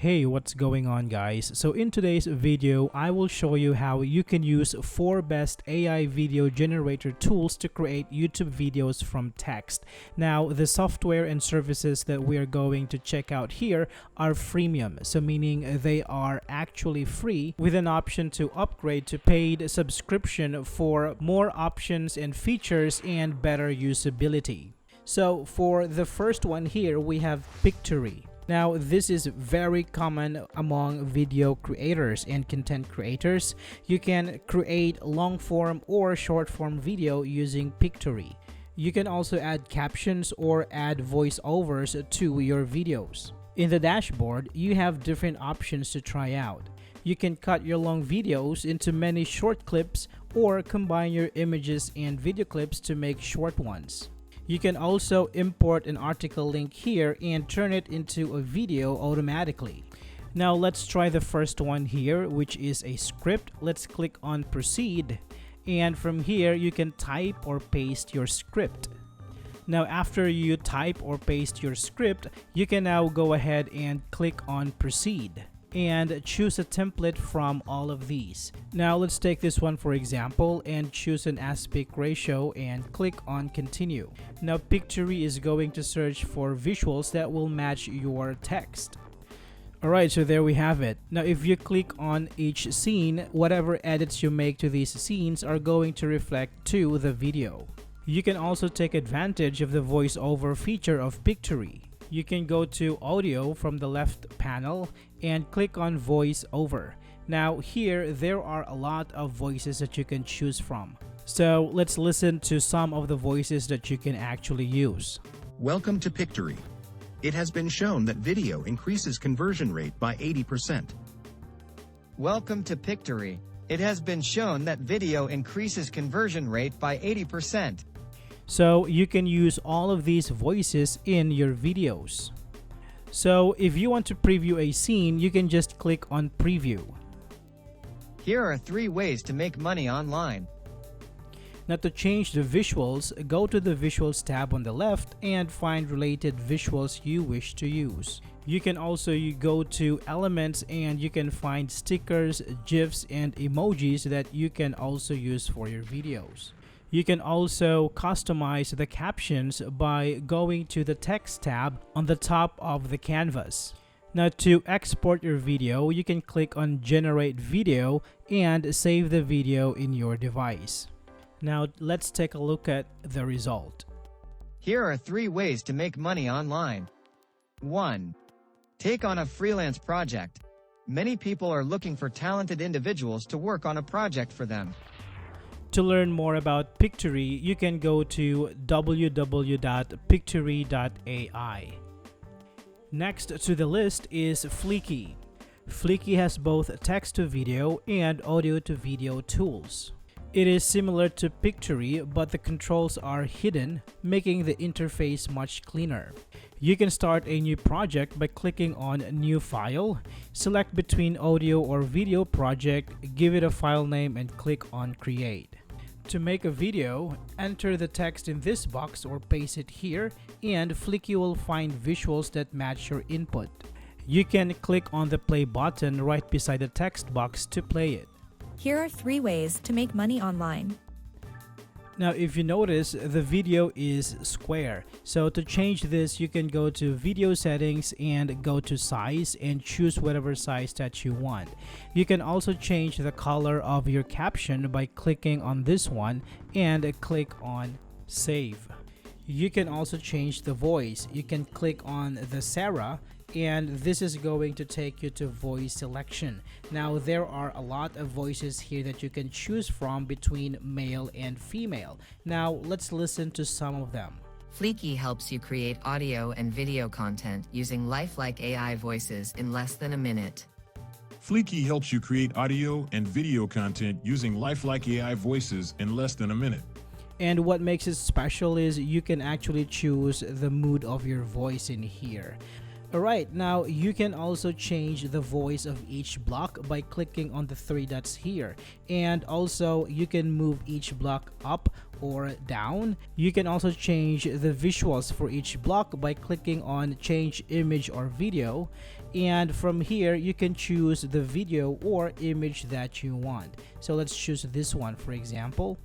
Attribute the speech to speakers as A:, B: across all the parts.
A: Hey, what's going on, guys? So in today's video, I will show you how you can use 4 best AI video generator tools to create YouTube videos from text. Now, the software and services that we are going to check out here are freemium, so meaning they are actually free with an option to upgrade to paid subscription for more options and features and better usability. So for the first one here, we have Pictory. Now, this is very common among video creators and content creators. You can create long form or short form video using Pictory. You can also add captions or add voiceovers to your videos. In the dashboard, you have different options to try out. You can cut your long videos into many short clips or combine your images and video clips to make short ones. You can also import an article link here and turn it into a video automatically. Now let's try the first one here, which is a script. Let's click on proceed, and from here you can type or paste your script. Now after you type or paste your script, you can now go ahead and click on proceed and choose a template from all of these. Now let's take this one for example and choose an aspect ratio and click on continue. Now Pictory is going to search for visuals that will match your text. Alright, so there we have it. Now if you click on each scene, whatever edits you make to these scenes are going to reflect to the video. You can also take advantage of the voiceover feature of Pictory. You can go to audio from the left panel and click on voice over. Now here there are a lot of voices that you can choose from. So let's listen to some of the voices that you can actually use.
B: Welcome to Pictory. It has been shown that video increases conversion rate by 80%.
C: Welcome to Pictory. It has been shown that video increases conversion rate by 80%.
A: So you can use all of these voices in your videos. So if you want to preview a scene, you can just click on preview.
C: Here are 3 ways to make money online.
A: Now to change the visuals, go to the visuals tab on the left and find related visuals you wish to use. You can also go to elements and you can find stickers, GIFs, and emojis that you can also use for your videos. You can also customize the captions by going to the text tab on the top of the canvas. Now to export your video, you can click on generate video and save the video in your device. Now let's take a look at the result.
C: Here are 3 ways to make money online. 1. Take on a freelance project. Many people are looking for talented individuals to work on a project for them.
A: To learn more about Pictory, you can go to www.pictory.ai. Next to the list is Fleeky. Fleeky has both text-to-video and audio-to-video tools. It is similar to Pictory, but the controls are hidden, making the interface much cleaner. You can start a new project by clicking on New File, select between audio or video project, give it a file name, and click on Create. To make a video, enter the text in this box or paste it here, and Fleeky will find visuals that match your input. You can click on the play button right beside the text box to play it.
D: Here are 3 ways to make money online.
A: Now if you notice, the video is square. So to change this, you can go to video settings and go to size and choose whatever size that you want. You can also change the color of your caption by clicking on this one and click on save. You can also change the voice. You can click on the Sarah and this is going to take you to voice selection. Now there are a lot of voices here that you can choose from between male and female. Now let's listen to some of them.
E: Fleeky helps you create audio and video content using lifelike AI voices in less than a minute.
F: Fleeky helps you create audio and video content using lifelike AI voices in less than a minute.
A: And what makes it special is you can actually choose the mood of your voice in here. Alright, now you can also change the voice of each block by clicking on the three dots here, and also you can move each block up or down. You can also change the visuals for each block by clicking on change image or video, and from here you can choose the video or image that you want. So let's choose this one for example,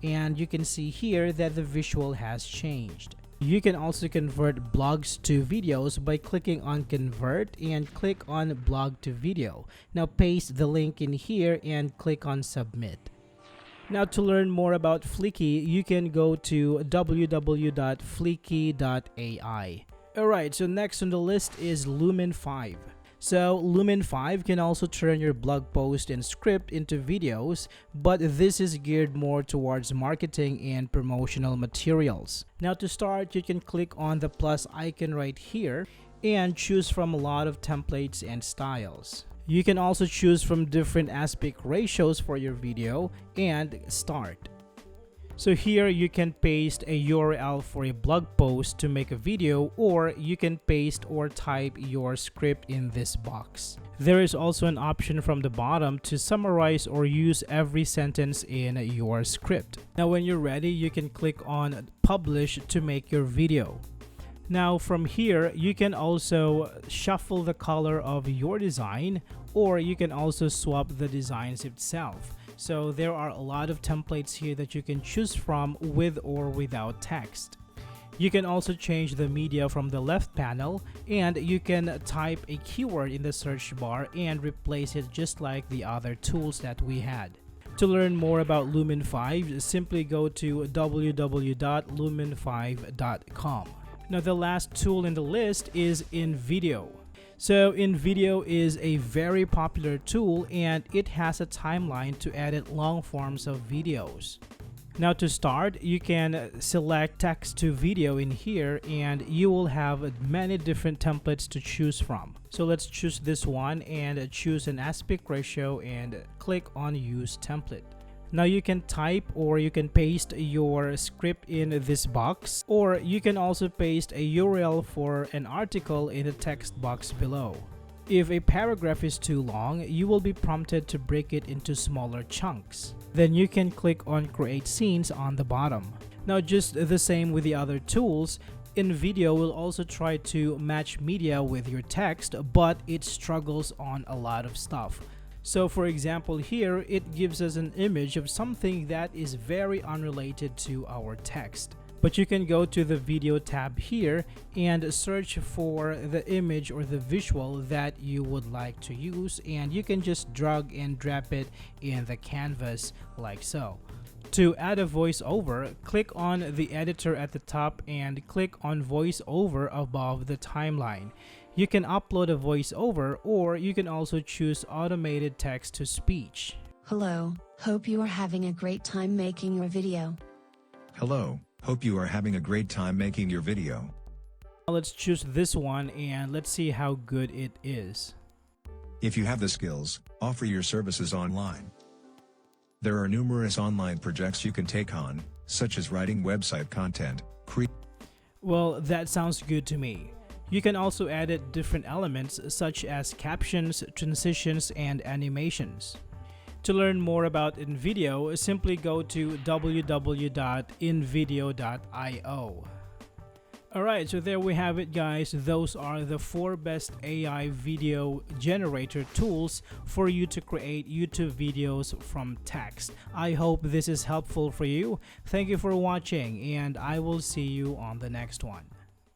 A: and you can see here that the visual has changed. You can also convert blogs to videos by clicking on convert and click on blog to video. Now paste the link in here and click on submit. Now to learn more about Fleeky, you can go to www.fleeky.ai. Alright, so next on the list is Lumen 5. So Lumen 5 can also turn your blog post and script into videos, but this is geared more towards marketing and promotional materials. Now to start, you can click on the plus icon right here and choose from a lot of templates and styles. You can also choose from different aspect ratios for your video and start. So here you can paste a URL for a blog post to make a video, or you can paste or type your script in this box. There is also an option from the bottom to summarize or use every sentence in your script. Now when you're ready, you can click on publish to make your video. Now from here, you can also shuffle the color of your design, or you can also swap the designs itself. So there are a lot of templates here that you can choose from with or without text. You can also change the media from the left panel, and you can type a keyword in the search bar and replace it just like the other tools that we had. To learn more about Lumen 5, simply go to www.lumen5.com. Now the last tool in the list is InVideo. So InVideo is a very popular tool, and it has a timeline to edit long forms of videos. Now to start, you can select text to video in here, and you will have many different templates to choose from. So let's choose this one and choose an aspect ratio and click on use template. Now you can type or you can paste your script in this box, or you can also paste a URL for an article in the text box below. If a paragraph is too long, you will be prompted to break it into smaller chunks. Then you can click on create scenes on the bottom. Now just the same with the other tools, InVideo will also try to match media with your text, but it struggles on a lot of stuff. So for example here, it gives us an image of something that is very unrelated to our text. But you can go to the video tab here and search for the image or the visual that you would like to use, and you can just drag and drop it in the canvas like so. To add a voiceover, click on the editor at the top and click on voiceover above the timeline. You can upload a voiceover, or you can also choose automated text to speech.
G: Hello, hope you are having a great time making your video.
B: Hello, hope you are having a great time making your video.
A: Now let's choose this one and let's see how good it is.
B: If you have the skills, offer your services online. There are numerous online projects you can take on, such as writing website content,
A: Well, that sounds good to me. You can also edit different elements such as captions, transitions, and animations. To learn more about InVideo, simply go to www.invideo.io. Alright, so there we have it guys. Those are the 4 best AI video generator tools for you to create YouTube videos from text. I hope this is helpful for you. Thank you for watching, and I will see you on the next one.